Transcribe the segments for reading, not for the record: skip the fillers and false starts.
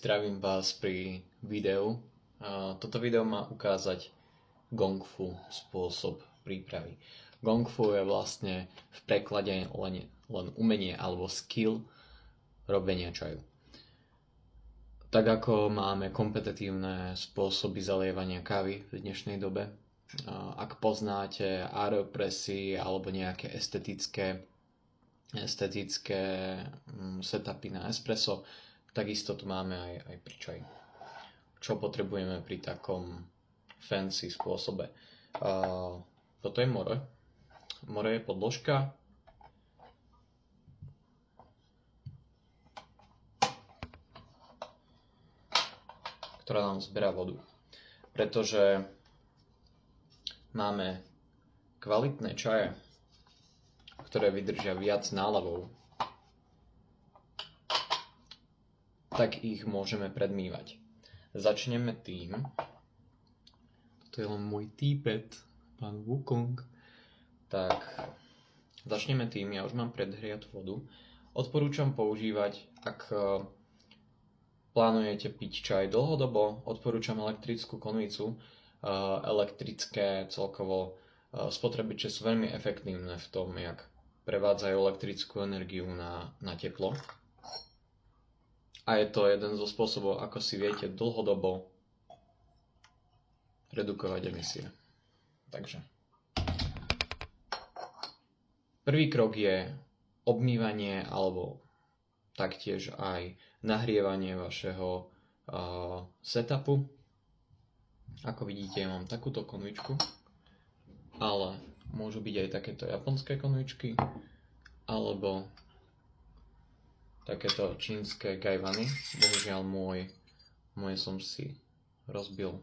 zdravím vás pri videu. Toto video má ukázať Gong Fu spôsob prípravy. Gong Fu je vlastne v preklade len umenie alebo skill robenia čaju. Tak ako máme kompetitívne spôsoby zalievania kávy v dnešnej dobe, ak poznáte aeropressy alebo nejaké estetické setupy na espresso, takisto tu máme aj pri čaji. Čo potrebujeme pri takom fancy spôsobe? Toto je more. More je podložka. Ktorá nám zberá vodu. Pretože máme kvalitné čaje, ktoré vydržia viac nálavov, tak ich môžeme predmývať. Začneme tým, to je len môj týpet, pán Wukong, tak začneme tým, ja už mám predhriatú vodu. Odporúčam používať, ak plánujete piť čaj dlhodobo, odporúčam elektrickú konvicu. Elektrické celkovo spotrebiče sú veľmi efektívne v tom, jak prevádzajú elektrickú energiu na teplo. A je to jeden zo spôsobov, ako si viete dlhodobo redukovať emisie. Takže prvý krok je obmývanie alebo taktiež aj nahrievanie vašeho setupu. Ako vidíte, ja mám takúto konvičku, ale môžu byť aj takéto japonské konvičky alebo takéto čínske gajvany. Bohužiaľ moje som si rozbil.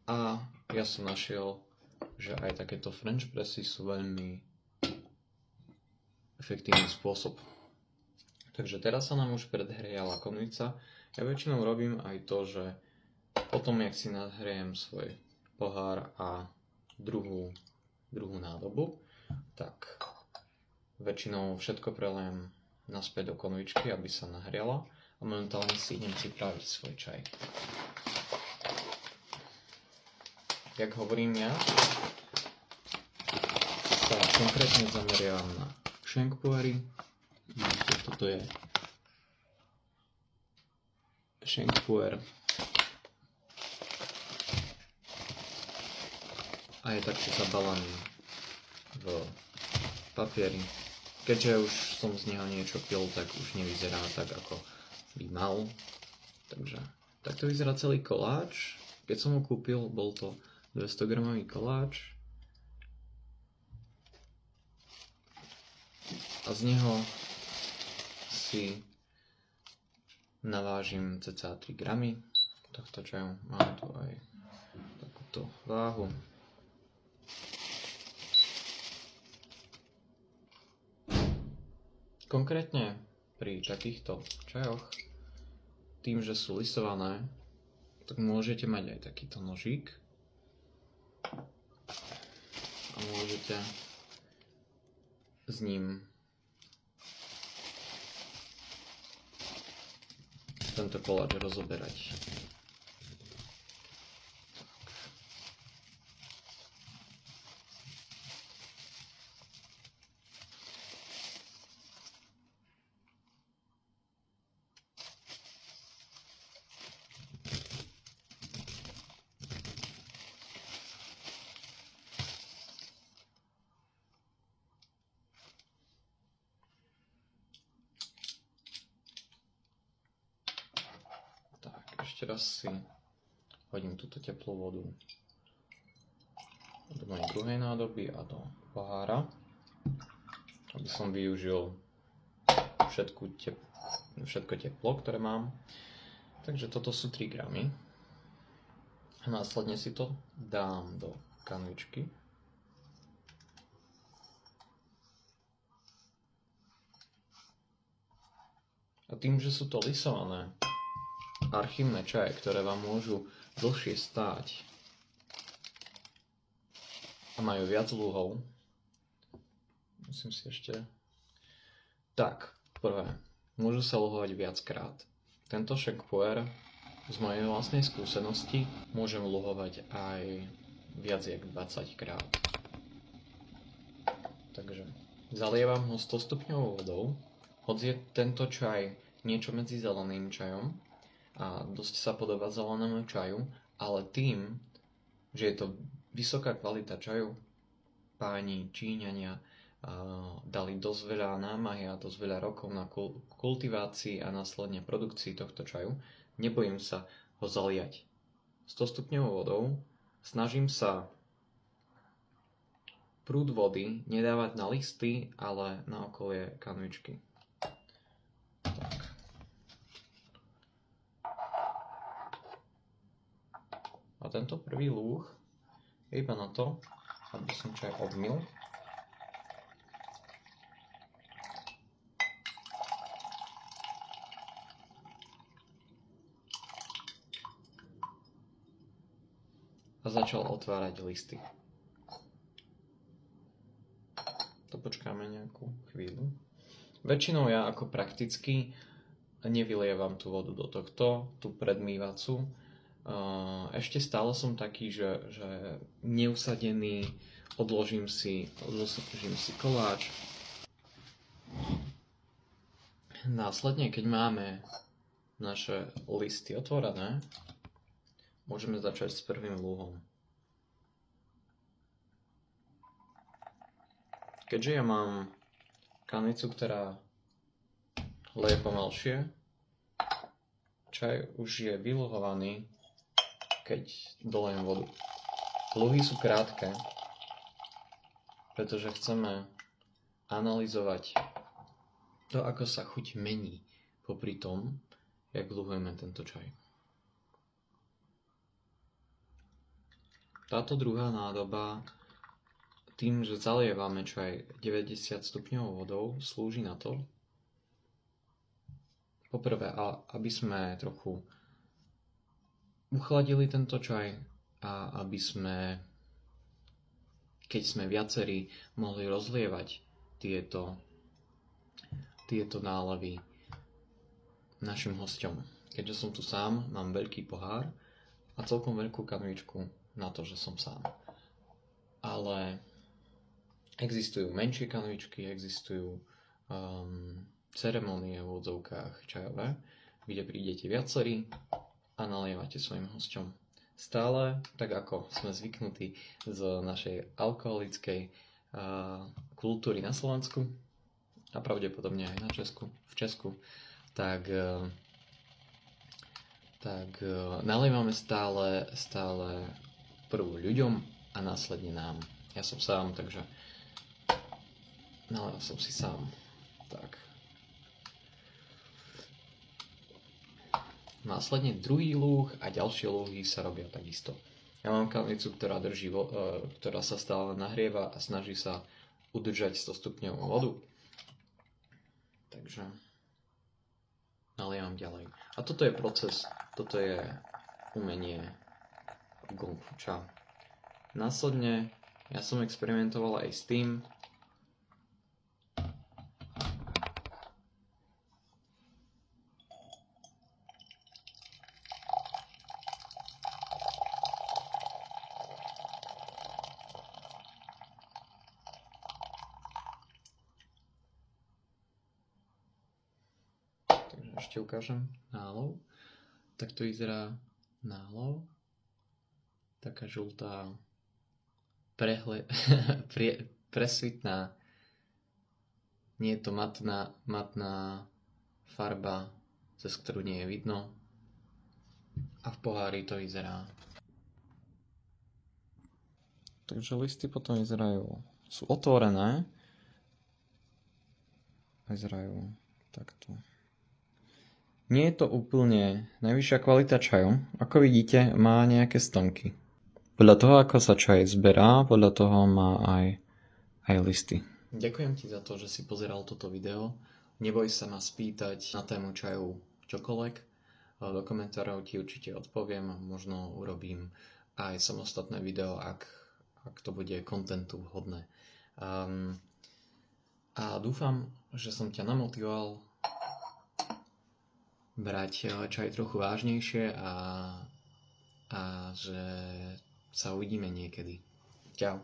A ja som našiel, že aj takéto French pressy sú veľmi efektívny spôsob. Takže teraz sa nám už predhriala konvica. Ja väčšinou robím aj to, že potom, jak si nahrejem svoj pohár a druhú nádobu, tak väčšinou všetko prelejem naspäť do konvičky, aby sa nahriala, a momentálne si idem pripraviť svoj čaj. Jak hovorím ja, sa konkrétne zameriavam na Sheng Pu'er. Vidíte, toto je Sheng Pu'er. A je takto zabalaný v papieri. Keďže už som z neho niečo pil, tak už nevyzerá tak, ako by mal. Takže takto vyzerá celý koláč. Keď som ho kúpil, bol to 200 gramový koláč. A z neho si navážim cca 3 gramy tohto čaju. Máme tu aj takúto váhu. Konkrétne pri takýchto čajoch, tým, že sú lisované, tak môžete mať aj takýto nožík a môžete s ním tento koláč rozoberať. Ešte raz si hodím túto teplú vodu do mojej druhej nádoby a do pohára, aby som využil všetko teplo, ktoré mám. Takže toto sú 3 gramy. A následne si to dám do kanvičky. A tým, že sú to lisované archívne čaje, ktoré vám môžu dlhšie stáť a majú viac lúhov, musím si ešte... Tak, prvé, môžu sa lohovať viackrát. tento shankpuer z mojej vlastnej skúsenosti môžem luhovať aj viac jak 20 krát. Takže zalievam ho 100 stupňovou vodou, hoď je tento čaj niečo medzi zeleným čajom a dosť sa podobá zelenému čaju, ale tým, že je to vysoká kvalita čaju, páni Číňania dali dosť veľa námahy a dosť veľa rokov na kultivácii a následne produkcii tohto čaju, nebojím sa ho zaliať 100 stupňovou vodou, snažím sa prúd vody nedávať na listy, ale na okolie kanvičky. Tak. A tento prvý lúh je iba na to, aby som čaj odmyl. A začal otvárať listy. To počkáme nejakú chvíľu. Väčšinou ja ako prakticky nevylievam tú vodu do tohto, tú predmývacu. Ešte stále som taký, že neusadený, odložím si koláč. Následne, keď máme naše listy otvorené, môžeme začať s prvým lúhom. Keďže ja mám kanvicu, ktorá leje pomalšie, čaj už je vyluhovaný, keď dolejem vodu. Luhy sú krátke, pretože chceme analyzovať to, ako sa chuť mení popri tom, jak luhujeme tento čaj. Táto druhá nádoba, tým, že zalievame čaj 90 stupňovou vodou, slúži na to, poprvé, aby sme trochu uchladili tento čaj a aby sme, keď sme viacerí, mohli rozlievať tieto nálavy našim hosťom. Keďže som tu sám, mám veľký pohár a celkom veľkú kanvičku na to, že som sám. Ale existujú menšie kanvičky, existujú ceremonie v odzovkách čajové, kde prídete viacerí a nalievate svojim hosťom. Stále, tak ako sme zvyknutí z našej alkoholickej kultúry na Slovensku a pravdepodobne aj v Česku, tak nalievame stále prvú ľuďom a následne nám. Ja som sám, takže nalieval som si sám. Tak. Následne druhý lúh a ďalšie lúhy sa robia takisto. Ja mám kanvicu, ktorá sa stále nahrieva a snaží sa udržať 100 stupňovú vodu. Takže nalievam ďalej. A toto je proces, toto je umenie Gong Fu Cha. Následne ja som experimentoval aj s tým, ešte ukážem nálov. Tak to vyzerá nálov. Taká žltá, presvitná. Nie je to matná farba, cez ktorú nie je vidno. A v pohári to vyzerá. Takže listy potom sú otvorené. Vyzerajú takto. Nie je to úplne najvyššia kvalita čaju. Ako vidíte, má nejaké stonky. Podľa toho, ako sa čaj zberá, podľa toho má aj listy. Ďakujem ti za to, že si pozeral toto video. Neboj sa ma spýtať na tému čaju čokoľvek. Do komentárov ti určite odpoviem. Možno urobím aj samostatné video, ak to bude kontentu vhodné. A dúfam, že som ťa namotivoval brať čaj trochu vážnejšie a že sa uvidíme niekedy. Čau.